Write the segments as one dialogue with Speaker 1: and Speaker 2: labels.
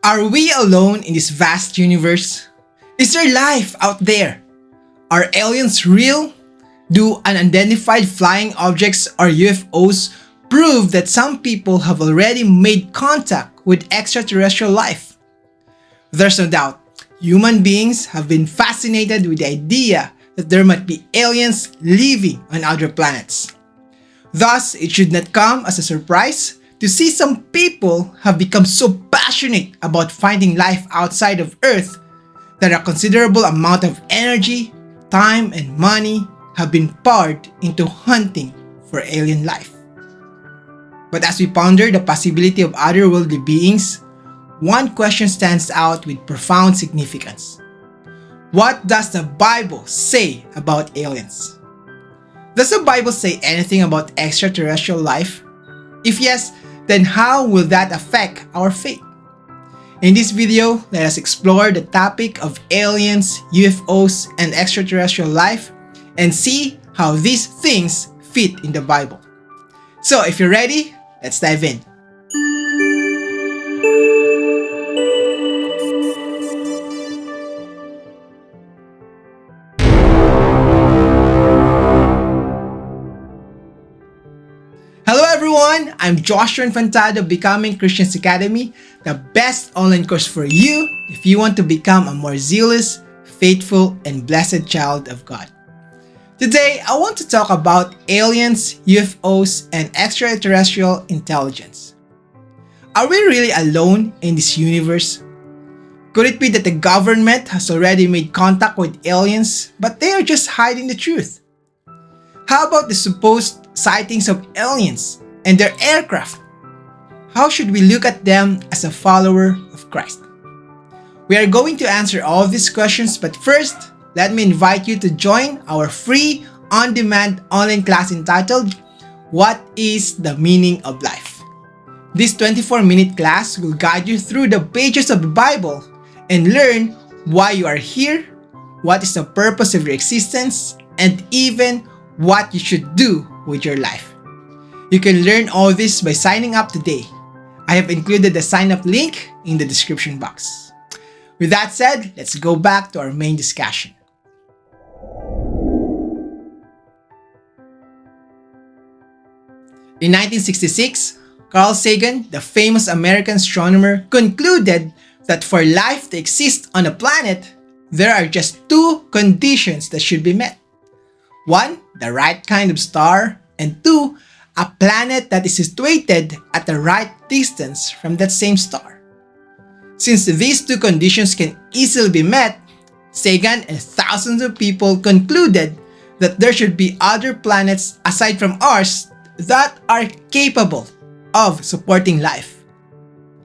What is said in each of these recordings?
Speaker 1: Are we alone in this vast universe? Is there life out there? Are aliens real? Do unidentified flying objects or UFOs prove that some people have already made contact with extraterrestrial life? There's no doubt, human beings have been fascinated with the idea that there might be aliens living on other planets. Thus, it should not come as a surprise to see some people have become so passionate about finding life outside of Earth that a considerable amount of energy, time, and money have been poured into hunting for alien life. But as we ponder the possibility of otherworldly beings, one question stands out with profound significance. What does the Bible say about aliens? Does the Bible say anything about extraterrestrial life? If yes, then how will that affect our faith? In this video, let us explore the topic of aliens, UFOs, and extraterrestrial life and see how these things fit in the Bible. So if you're ready, let's dive in. Hello everyone, I'm Joshua Infantado of Becoming Christians Academy, the best online course for you if you want to become a more zealous, faithful, and blessed child of God. Today, I want to talk about aliens, UFOs, and extraterrestrial intelligence. Are we really alone in this universe? Could it be that the government has already made contact with aliens, but they are just hiding the truth? How about the supposed sightings of aliens and their aircraft? How should we look at them as a follower of Christ? We are going to answer all of these questions, but first, let me invite you to join our free on-demand online class entitled, What is the Meaning of Life? This 24-minute class will guide you through the pages of the Bible and learn why you are here, what is the purpose of your existence, and even what you should do with your life. You can learn all this by signing up today. I have included the sign-up link in the description box. With that said, let's go back to our main discussion. In 1966, Carl Sagan, the famous American astronomer, concluded that for life to exist on a planet, there are just two conditions that should be met. One, the right kind of star, and two, a planet that is situated at the right distance from that same star. Since these two conditions can easily be met, Sagan and thousands of people concluded that there should be other planets aside from ours that are capable of supporting life.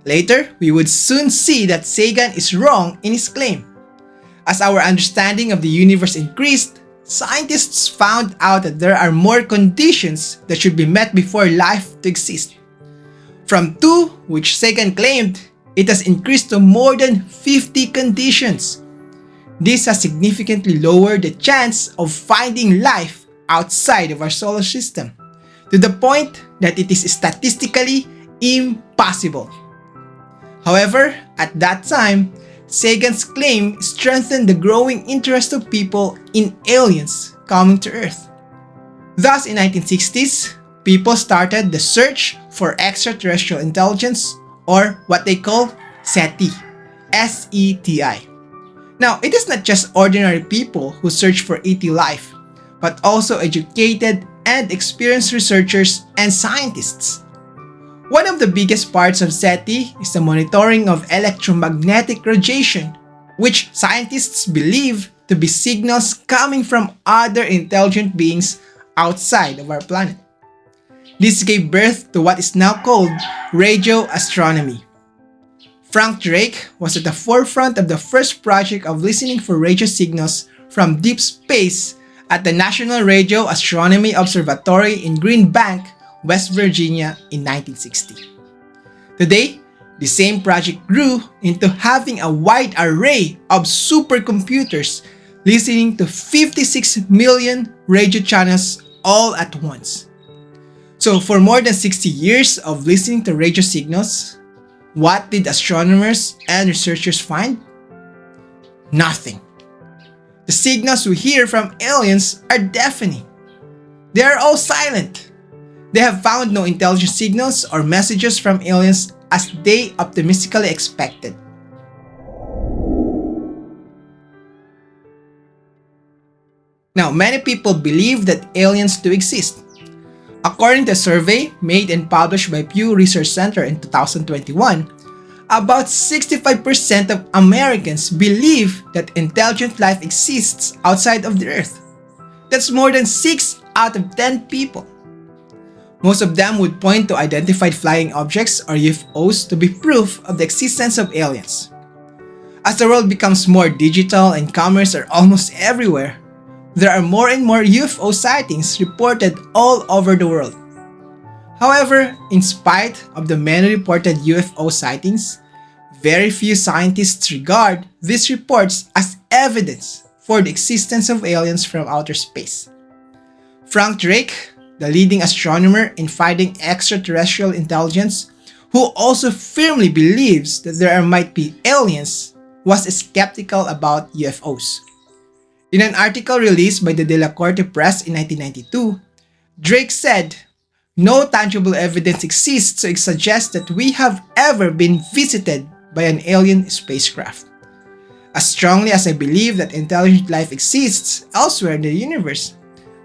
Speaker 1: Later, we would soon see that Sagan is wrong in his claim. As our understanding of the universe increased, scientists found out that there are more conditions that should be met before life to exist. From 2, which Sagan claimed, it has increased to more than 50 conditions. This has significantly lowered the chance of finding life outside of our solar system, to the point that it is statistically impossible. However, at that time, Sagan's claim strengthened the growing interest of people in aliens coming to Earth. Thus, in 1960s, people started the search for extraterrestrial intelligence, or what they call SETI, S-E-T-I. Now, it is not just ordinary people who search for ET life, but also educated and experienced researchers and scientists. One of the biggest parts of SETI is the monitoring of electromagnetic radiation, which scientists believe to be signals coming from other intelligent beings outside of our planet. This gave birth to what is now called radio astronomy. Frank Drake was at the forefront of the first project of listening for radio signals from deep space at the National Radio Astronomy Observatory in Green Bank, West Virginia in 1960. Today, the same project grew into having a wide array of supercomputers listening to 56 million radio channels all at once. So for more than 60 years of listening to radio signals, What did astronomers and researchers find? Nothing. The signals we hear from aliens are deafening. They are all silent. They have found no intelligent signals or messages from aliens as they optimistically expected. Now, many people believe that aliens do exist. According to a survey made and published by Pew Research Center in 2021, about 65% of Americans believe that intelligent life exists outside of the Earth. That's more than 6 out of 10 people. Most of them would point to identified flying objects or UFOs to be proof of the existence of aliens. As the world becomes more digital and cameras are almost everywhere, there are more and more UFO sightings reported all over the world. However, in spite of the many reported UFO sightings, very few scientists regard these reports as evidence for the existence of aliens from outer space. Frank Drake, the leading astronomer in finding extraterrestrial intelligence, who also firmly believes that there might be aliens, was skeptical about UFOs. In an article released by the De La Corte Press in 1992, Drake said, "No tangible evidence exists to suggest that we have ever been visited by an alien spacecraft. As strongly as I believe that intelligent life exists elsewhere in the universe,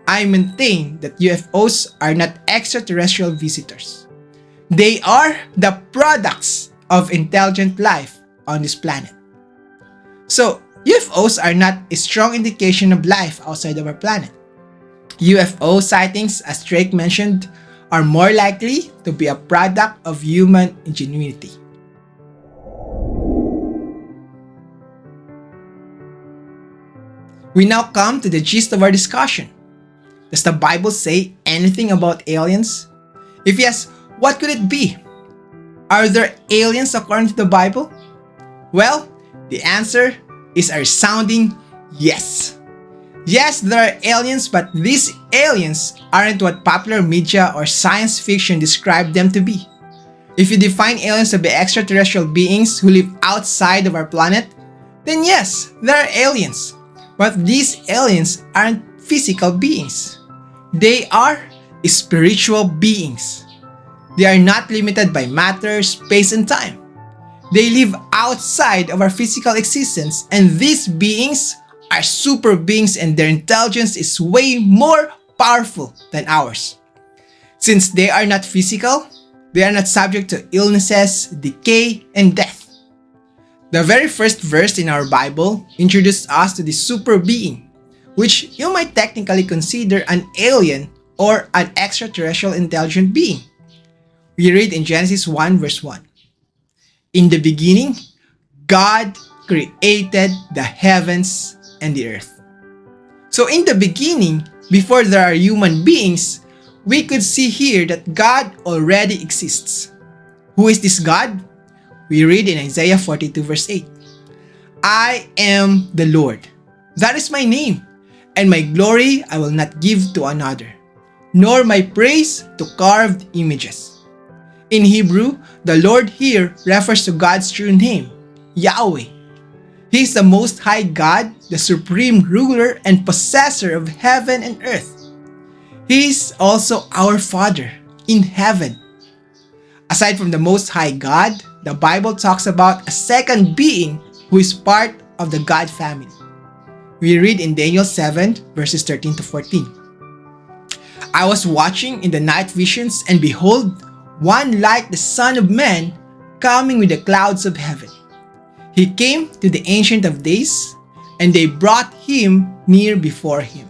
Speaker 1: I maintain that UFOs are not extraterrestrial visitors. They are the products of intelligent life on this planet." So, UFOs are not a strong indication of life outside of our planet. UFO sightings, as Drake mentioned, are more likely to be a product of human ingenuity. We now come to the gist of our discussion. Does the Bible say anything about aliens? If yes, what could it be? Are there aliens according to the Bible? Well, the answer is a resounding yes. Yes, there are aliens, but these aliens aren't what popular media or science fiction describe them to be. If you define aliens to be extraterrestrial beings who live outside of our planet, then yes, there are aliens. But these aliens aren't physical beings. They are spiritual beings. They are not limited by matter, space, and time. They live outside of our physical existence, and these beings are super beings and their intelligence is way more powerful than ours. Since they are not physical, they are not subject to illnesses, decay, and death. The very first verse in our Bible introduced us to this super being, which you might technically consider an alien or an extraterrestrial intelligent being. We read in Genesis 1 verse 1. "In the beginning, God created the heavens and the earth." So in the beginning, before there are human beings, we could see here that God already exists. Who is this God? We read in Isaiah 42 verse 8. "I am the Lord. That is my name, and my glory I will not give to another, nor my praise to carved images." In Hebrew, the Lord here refers to God's true name, Yahweh. He is the Most High God, the supreme ruler and possessor of heaven and earth. He is also our Father in heaven. Aside from the Most High God, the Bible talks about a second being who is part of the God family. We read in Daniel 7 verses 13 to 14. "I was watching in the night visions, and behold, one like the Son of Man coming with the clouds of heaven. He came to the Ancient of Days, and they brought him near before him.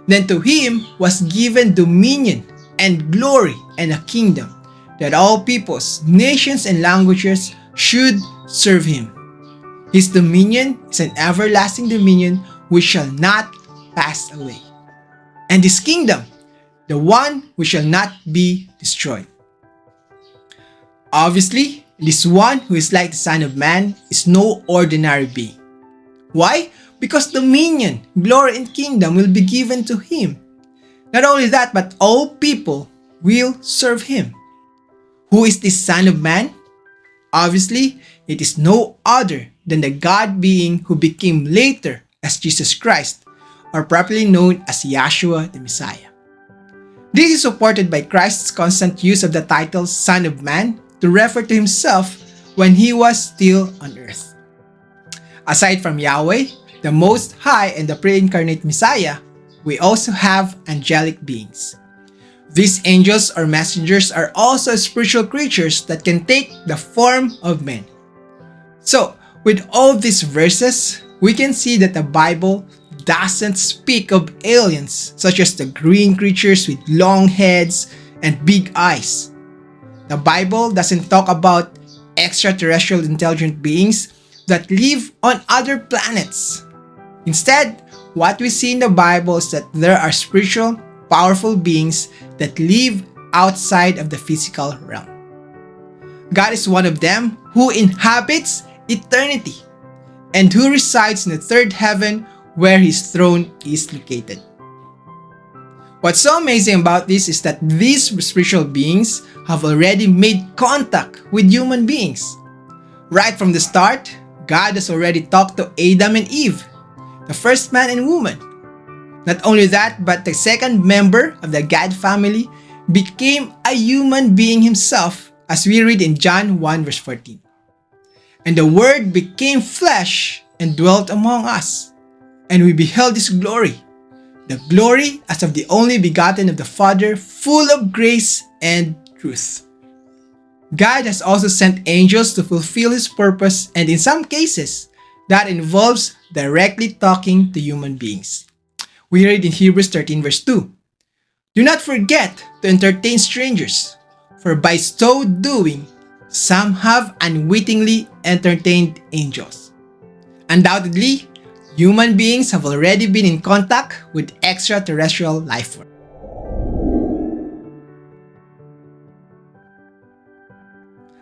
Speaker 1: Then to him was given dominion and glory and a kingdom, that all peoples, nations, and languages should serve him. His dominion is an everlasting dominion which shall not pass away, and his kingdom, the one which shall not be destroyed." Obviously, this one who is like the Son of Man is no ordinary being. Why? Because dominion, glory, and kingdom will be given to him. Not only that, but all people will serve him. Who is this Son of Man? Obviously, it is no other than the God being who became later as Jesus Christ, or properly known as Yahshua the Messiah. This is supported by Christ's constant use of the title Son of Man to refer to himself when he was still on earth. Aside from Yahweh, the Most High and the pre-incarnate Messiah, we also have angelic beings. These angels or messengers are also spiritual creatures that can take the form of men. So, with all these verses, we can see that the Bible doesn't speak of aliens such as the green creatures with long heads and big eyes. The Bible doesn't talk about extraterrestrial intelligent beings that live on other planets. Instead, what we see in the Bible is that there are spiritual, powerful beings that live outside of the physical realm. God is one of them who inhabits eternity and who resides in the third heaven where his throne is located. What's so amazing about this is that these spiritual beings have already made contact with human beings. Right from the start, God has already talked to Adam and Eve, the first man and woman. Not only that, but the second member of the God family became a human being himself, as we read in John 1 verse 14. And the Word became flesh and dwelt among us, and we beheld his glory, the glory as of the only begotten of the Father, full of grace and truth. God has also sent angels to fulfill his purpose, and in some cases, that involves directly talking to human beings. We read in Hebrews 13 verse 2, "Do not forget to entertain strangers, for by so doing, some have unwittingly entertained angels." Undoubtedly, human beings have already been in contact with extraterrestrial life forms.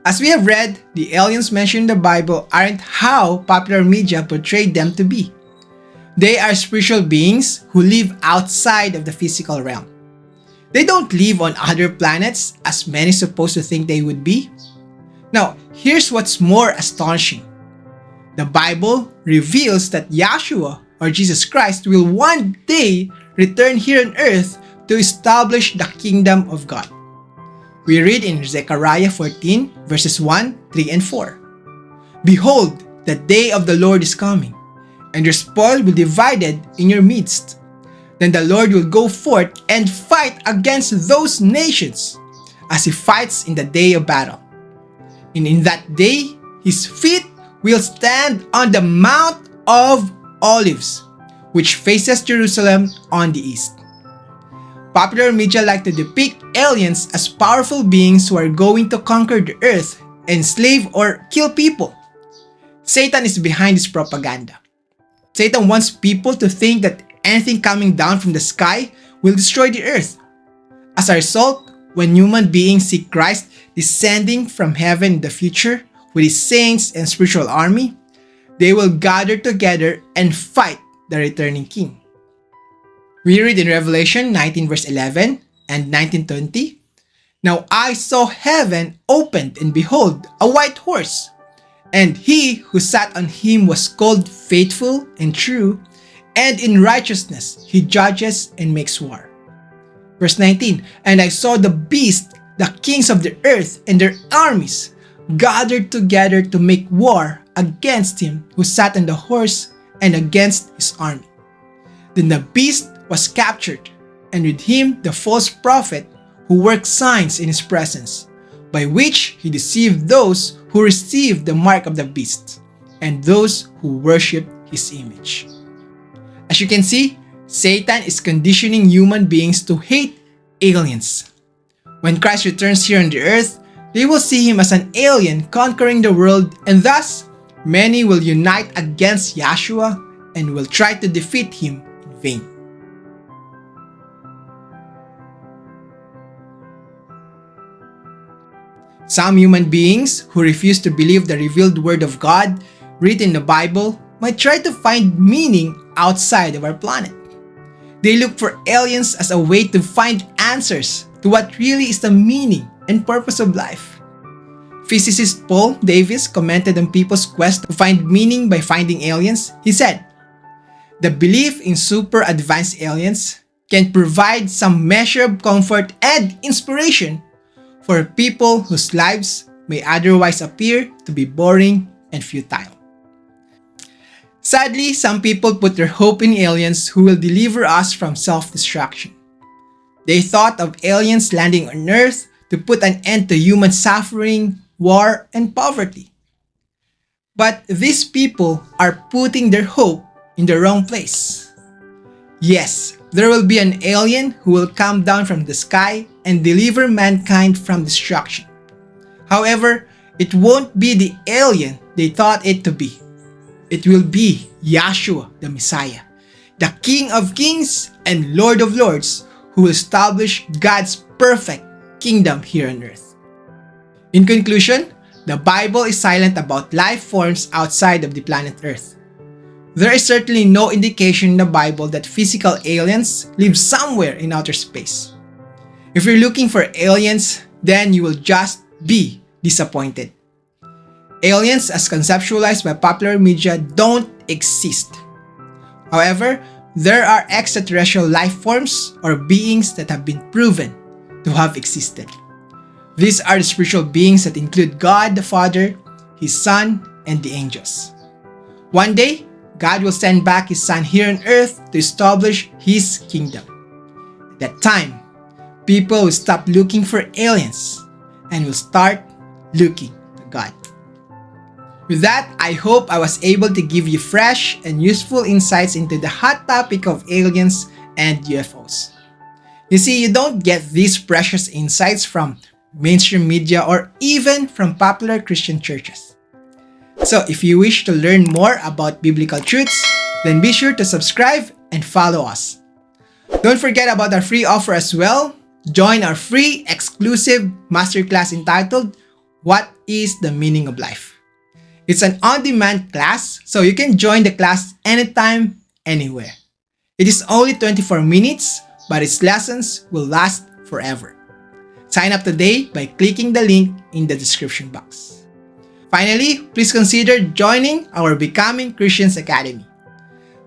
Speaker 1: As we have read, the aliens mentioned in the Bible aren't how popular media portrayed them to be. They are spiritual beings who live outside of the physical realm. They don't live on other planets as many supposed to think they would be. Now, here's what's more astonishing. The Bible reveals that Yahshua or Jesus Christ will one day return here on earth to establish the kingdom of God. We read in Zechariah 14 verses 1, 3, and 4. "Behold, the day of the Lord is coming, and your spoil will be divided in your midst. Then the Lord will go forth and fight against those nations, as he fights in the day of battle. And in that day, his feet will stand on the Mount of Olives, which faces Jerusalem on the east." Popular media like to depict aliens as powerful beings who are going to conquer the earth, enslave or kill people. Satan is behind this propaganda. Satan wants people to think that anything coming down from the sky will destroy the earth. As a result, when human beings see Christ descending from heaven in the future with his saints and spiritual army, they will gather together and fight the returning king. We read in Revelation 19 verse 11 and 19:20, "Now I saw heaven opened, and behold, a white horse. And he who sat on him was called Faithful and True, and in righteousness he judges and makes war." Verse 19, "And I saw the beast, the kings of the earth and their armies, gathered together to make war against him who sat on the horse and against his army. Then the beast was captured, and with him the false prophet who worked signs in his presence, by which he deceived those who received the mark of the beast, and those who worship his image." As you can see, Satan is conditioning human beings to hate aliens. When Christ returns here on the earth, they will see him as an alien conquering the world, and thus, many will unite against Yahshua and will try to defeat him in vain. Some human beings who refuse to believe the revealed Word of God written in the Bible might try to find meaning outside of our planet. They look for aliens as a way to find answers to what really is the meaning and purpose of life. Physicist Paul Davies commented on people's quest to find meaning by finding aliens. He said, "The belief in super advanced aliens can provide some measure of comfort and inspiration for people whose lives may otherwise appear to be boring and futile." Sadly, some people put their hope in aliens who will deliver us from self-destruction. They thought of aliens landing on Earth to put an end to human suffering, war, and poverty. But these people are putting their hope in the wrong place. Yes, there will be an alien who will come down from the sky and deliver mankind from destruction. However, it won't be the alien they thought it to be. It will be Yahshua the Messiah, the King of Kings and Lord of Lords, who will establish God's perfect kingdom here on earth. In conclusion, the Bible is silent about life forms outside of the planet Earth. There is certainly no indication in the Bible that physical aliens live somewhere in outer space. If you're looking for aliens, then you will just be disappointed. Aliens, as conceptualized by popular media, don't exist. However, there are extraterrestrial life forms or beings that have been proven to have existed. These are the spiritual beings that include God the Father, His Son, and the angels. One day, God will send back His Son here on earth to establish His kingdom. At that time, people will stop looking for aliens and will start looking to God. With that, I hope I was able to give you fresh and useful insights into the hot topic of aliens and UFOs. You see, you don't get these precious insights from mainstream media or even from popular Christian churches. So if you wish to learn more about biblical truths, then be sure to subscribe and follow us. Don't forget about our free offer as well. Join our free exclusive masterclass entitled, "What is the Meaning of Life?" It's an on-demand class, so you can join the class anytime, anywhere. It is only 24 minutes, but its lessons will last forever. Sign up today by clicking the link in the description box. Finally, please consider joining our Becoming Christians Academy.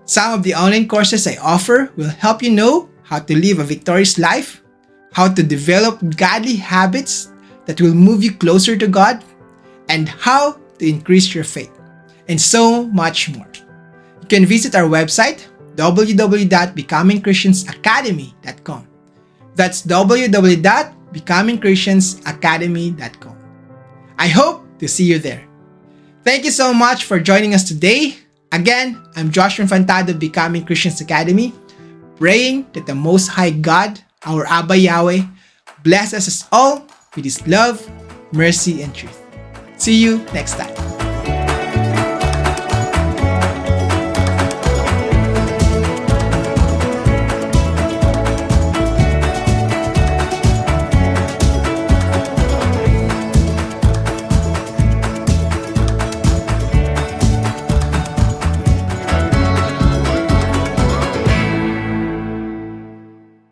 Speaker 1: Some of the online courses I offer will help you know how to live a victorious life, how to develop godly habits that will move you closer to God, and how to increase your faith, and so much more. You can visit our website, www.becomingchristiansacademy.com. That's www.becomingchristiansacademy.com. I hope to see you there. Thank you so much for joining us today. Again, I'm Joshua Infantado of Becoming Christians Academy, praying that the Most High God, our Abba Yahweh, bless us all with His love, mercy, and truth. See you next time.